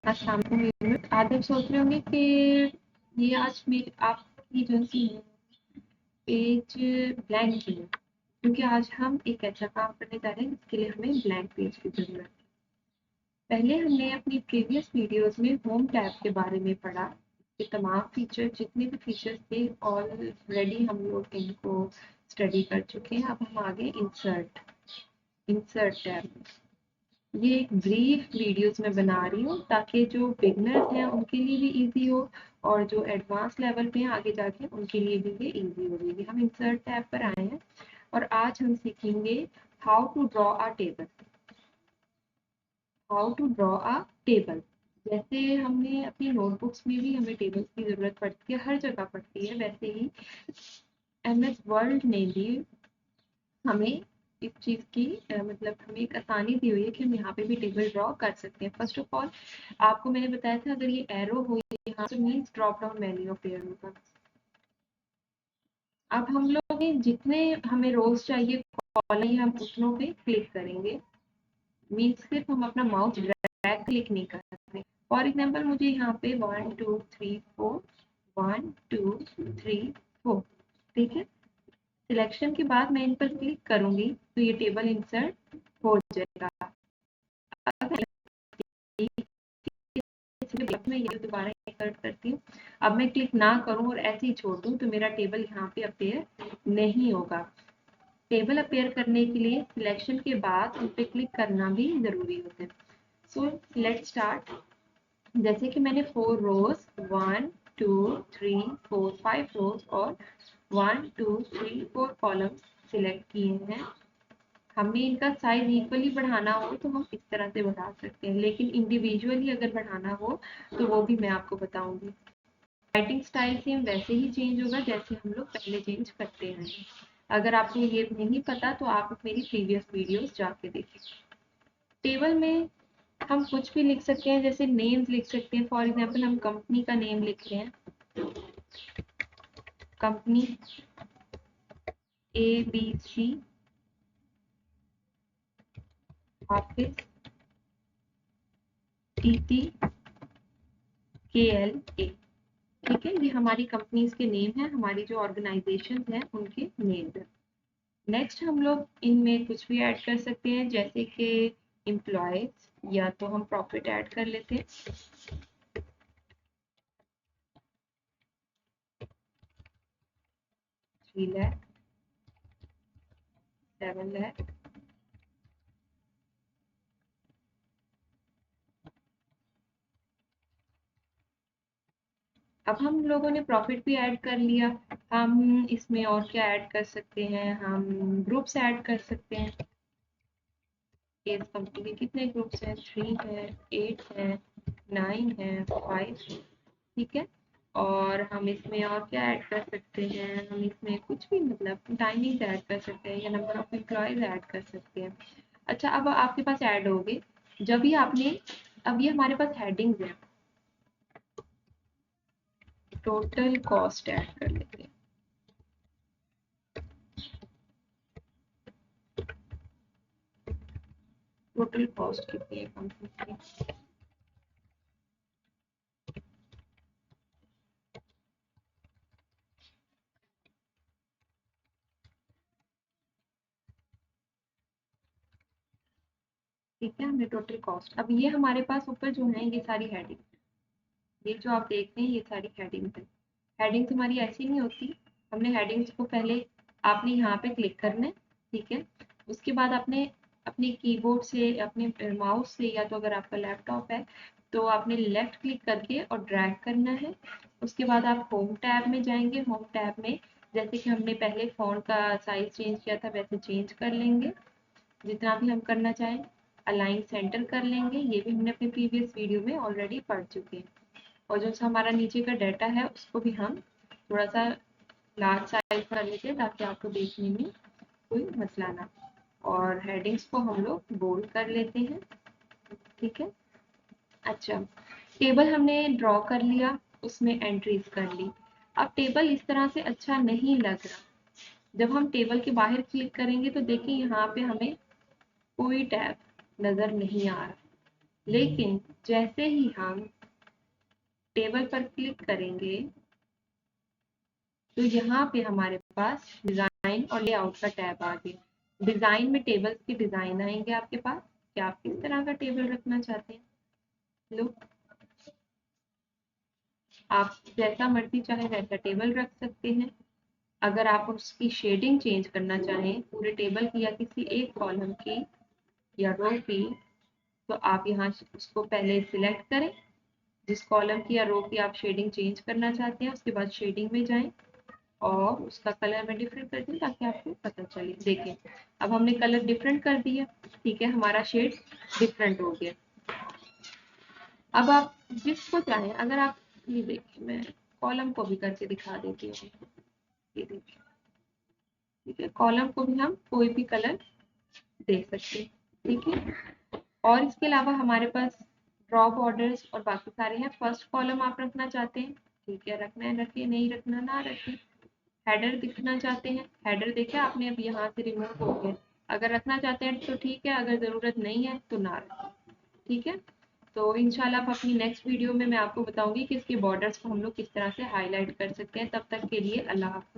अस्सलाम वालेकुम। आज आप सोच रहे होंगे कि ये आज मेरी आपकी जो सी पेज ब्लैंक क्यों है, क्योंकि आज हम एक ऐसा काम करने जा रहे हैं जिसके लिए हमें ब्लैंक पेज की जरूरत है। पहले हमने अपनी प्रीवियस वीडियोस में होम टैब के बारे में पढ़ा। ये तमाम फीचर, जितने भी फीचर्स थे, ऑलरेडी हम लोग इनको स्टडी कर चुके हैं। अब हम आगे इंसर्ट टैब। ये एक ब्रीफ वीडियोस में बना रही हूँ ताकि जो बिगनर्स हैं उनके लिए भी इजी हो, और जो एडवांस लेवल पे हैं आगे जाके उनके लिए भी ये इजी हो जाएगी। हम इंसर्ट टैब पर आए हैं और आज हम सीखेंगे how to draw a table. जैसे हमने अपनी नोटबुक्स में भी हमें टेबल्स की जरूरत पड़ती है, हर जगह पड़ती है, वैसे ही MS वर्ल्ड ने भी हमें इस चीज की मतलब हमें एक आसानी दी हुई है कि हम यहाँ पे भी टेबल ड्रॉ कर सकते हैं। फर्स्ट ऑफ ऑल आपको मैंने बताया था, अगर ये एरो हो यहाँ तो means drop down menu appear होगा। अब हम लोग जितने हमें रोज चाहिए कॉलम, हम उतनों पे क्लिक करेंगे। मीन्स सिर्फ हम अपना माउस ड्रैग क्लिक नहीं कर सकते। फॉर एग्जाम्पल मुझे यहाँ पे 1 2 3 4 1 2 3 4, ठीक है। सिलेक्शन के बाद मैं इन पर क्लिक करूंगी तो ये टेबल इंसर्ट हो जाएगा। मैं ये दोबारा इंसर्ट करती हूँ। अब मैं क्लिक ना करूं और ऐसे ही छोड़ दूं तो मेरा टेबल यहाँ पे अपेयर नहीं होगा। टेबल अपेयर करने के लिए सिलेक्शन के बाद उन पे क्लिक करना भी जरूरी होता है। So let's start. जैसे कि मैंने 4 रोज 1 2 3 4 5 रोज और 1 2 3 4 कॉलम सिलेक्ट किए हैं। हमें इनका साइज इक्वली बढ़ाना हो तो हम इस तरह से बढ़ा सकते हैं, लेकिन इंडिविजुअली अगर बढ़ाना हो तो वो भी मैं आपको बताऊंगी। राइटिंग स्टाइल सेम वैसे ही चेंज होगा जैसे हम लोग पहले चेंज करते हैं। अगर आपको ये नहीं पता तो आप मेरी प्रीवियस वीडियोस जाके देखें। टेबल में हम कुछ भी लिख सकते हैं, जैसे नेम्स लिख सकते हैं। फॉर एग्जांपल हम कंपनी का नेम लिख रहे हैं, कंपनी ABC ऑफिस TTKLA, ठीक है। ये हमारी कंपनीज के नेम है, हमारी जो ऑर्गेनाइजेशन है उनके नेम है। नेक्स्ट हम लोग इनमें कुछ भी ऐड कर सकते हैं, जैसे कि एम्प्लॉयज, या तो हम प्रॉफिट ऐड कर लेते हैं। 3 लाख, 7 लाख, अब हम लोगों ने प्रॉफिट भी ऐड कर लिया। हम इसमें और क्या ऐड कर सकते हैं, हम ग्रुप्स ऐड कर सकते हैं। इस कंपनी के कितने ग्रुप्स हैं, 3 है, 8 है, 9 है, 5, ठीक है। और हम इसमें और क्या ऐड कर सकते हैं, हम इसमें कुछ भी मतलब टाइमिंग ऐड कर सकते हैं या नंबर ऑफ एम्प्लॉयज ऐड कर सकते हैं। अच्छा, अब आपके पास ऐड हो गए। जब भी आपने, अब ये हमारे पास हेडिंग्स है, टोटल कॉस्ट ऐड कर लेते हैं। टोटल कॉस्ट कितनी है कंपनी की, ठीक है। हमने टोटल कॉस्ट, अब ये हमारे पास ऊपर जो है ये सारी हेडिंग, ये जो आप देख रहे हैं ये सारी हेडिंग्स है। हेडिंग्स हमारी ऐसी नहीं होती। हमने हेडिंग्स को पहले, आपने यहाँ पे क्लिक करना है, ठीक है। उसके बाद आपने अपने कीबोर्ड से, अपने माउस से, या तो अगर आपका लैपटॉप है तो आपने लेफ्ट क्लिक करके और ड्रैग करना है। उसके बाद आप होम टैब में जाएंगे। होम टैब में जैसे कि हमने पहले फ़ॉन्ट का साइज चेंज किया था वैसे चेंज कर लेंगे, जितना भी हम करना चाहें। अलाइन सेंटर कर लेंगे, ये भी हमने अपने प्रीवियस वीडियो में ऑलरेडी पढ़ चुके हैं। और जो हमारा नीचे का डाटा है उसको भी हम थोड़ा सा लार्ज साइज कर लेते हैं ताकि आपको देखने में कोई मसला ना। और हेडिंग्स को हम लोग बोल्ड कर लेते हैं, ठीक है। अच्छा, टेबल हमने ड्रॉ कर लिया, उसमें एंट्रीज कर ली। अब टेबल इस तरह से अच्छा नहीं लग रहा। जब हम टेबल के बाहर क्लिक करेंगे तो देखिए यहाँ पे हमें कोई टैब नजर नहीं आ रहा। लेकिन जैसे ही हम टेबल पर क्लिक करेंगे तो यहाँ पे हमारे पास डिजाइन और लेआउट का टैब आ गया। डिजाइन में टेबल्स के डिजाइन आएंगे आपके पास कि आप किस तरह का टेबल रखना चाहते हैं। लो, आप जैसा मर्जी चाहे वैसा टेबल रख सकते हैं। अगर आप उसकी शेडिंग चेंज करना चाहें पूरे टेबल की या किसी एक कॉलम की या रो की, तो आप यहाँ उसको पहले सिलेक्ट करें जिस कॉलम की या रो की आप शेडिंग चेंज करना चाहते हैं। उसके बाद शेडिंग में जाएं और उसका कलर में डिफरेंट कर दें ताकि आपको पता चले। देखें, अब हमने कलर डिफरेंट कर दिया, ठीक है, हमारा शेड डिफरेंट हो गया। अब आप जिसको चाहें, अगर आप ये देखिए, मैं कॉलम को भी करके दिखा देती हूँ। ये देखिए, ठीक है, कॉलम को भी हम कोई भी कलर दे सकते हैं, ठीक है। और इसके अलावा हमारे पास ड्रॉ बॉर्डर्स और बाकी सारे हैं। फर्स्ट कॉलम आप रखना चाहते हैं, ठीक है, रखना है रखिए, नहीं रखना ना रखें। हेडर दिखना चाहते हैं, हेडर देखिए आपने अब यहाँ से रिमूव हो गया। अगर रखना चाहते हैं तो ठीक है, अगर ज़रूरत नहीं है तो ना रखें, ठीक है। तो इंशाल्लाह आप अपनी नेक्स्ट वीडियो में मैं आपको बताऊंगी कि इसके बॉर्डर्स को हम लोग किस तरह से हाईलाइट कर सकते हैं। तब तक के लिए अल्लाह हाफ़िज़।